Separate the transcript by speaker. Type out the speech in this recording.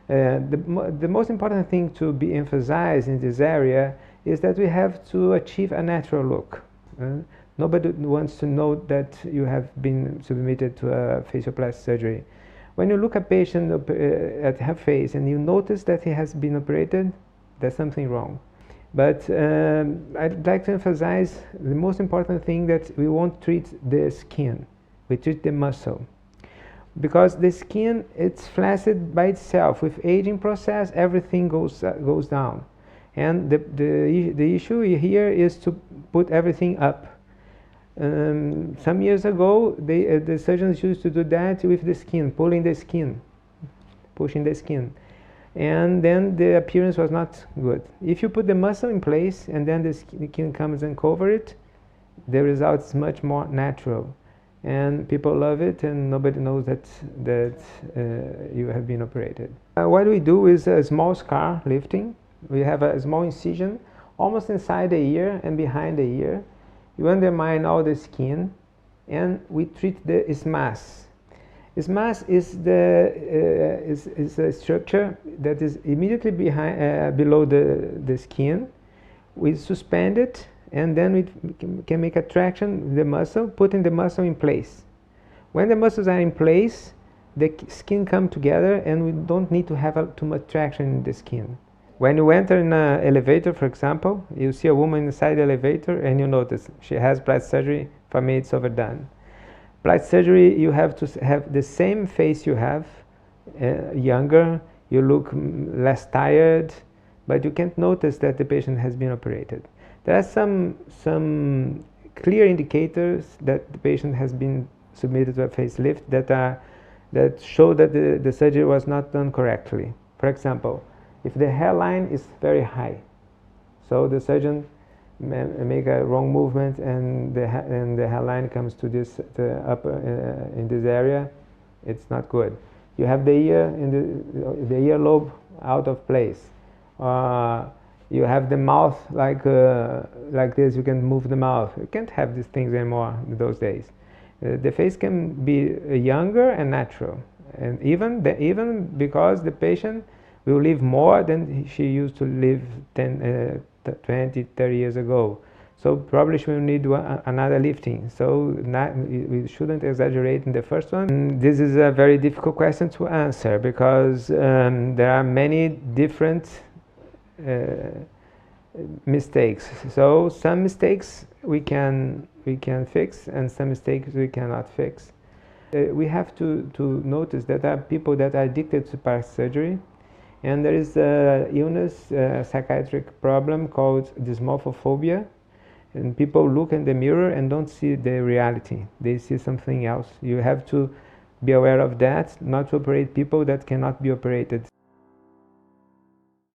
Speaker 1: The most important thing to be emphasized in this area is that we have to achieve a natural look. Nobody wants to know that you have been submitted to a facial plastic surgery. When you look at a patient at her face and you notice that he has been operated, there's something wrong. But I'd like to emphasize the most important thing, that we won't treat the skin, we treat the muscle. Because the skin, it's flaccid by itself. With aging process, everything goes down. And the issue here is to put everything up. Some years ago, the surgeons used to do that with the skin, pushing the skin. And then the appearance was not good. If you put the muscle in place and then the skin comes and cover it, the result is much more natural. And people love it, and nobody knows that you have been operated. What we do is a small scar lifting. We have a small incision almost inside the ear and behind the ear. You undermine all the skin, and we treat the isthmus. Isthmus is a structure that is immediately below the skin. We suspend it, and then we can make a traction with the muscle, putting the muscle in place. When the muscles are in place, the skin comes together, and we don't need to have too much traction in the skin. When you enter in an elevator, for example, you see a woman inside the elevator and you notice she has plastic surgery. For me, it's overdone. Plastic surgery, you have to have the same face you have, younger, you look less tired, but you can't notice that the patient has been operated. There are some clear indicators that the patient has been submitted to a facelift that show that the surgery was not done correctly. For example, if the hairline is very high, so the surgeon make a wrong movement and the hairline comes to this in this area, it's not good. You have the ear in the earlobe out of place. You have the mouth like this. You can move the mouth. You can't have these things anymore in those days. The face can be younger and natural, and even because the patient will live more than she used to live 10, 20, 30 years ago. So probably she will need another lifting. So we shouldn't exaggerate in the first one. And this is a very difficult question to answer because there are many different mistakes. So some mistakes we can fix, and some mistakes we cannot fix. We have to notice that there are people that are addicted to plastic surgery. And there is a illness, a psychiatric problem called dysmorphophobia. And people look in the mirror and don't see the reality. They see something else. You have to be aware of that, not to operate people that cannot be operated.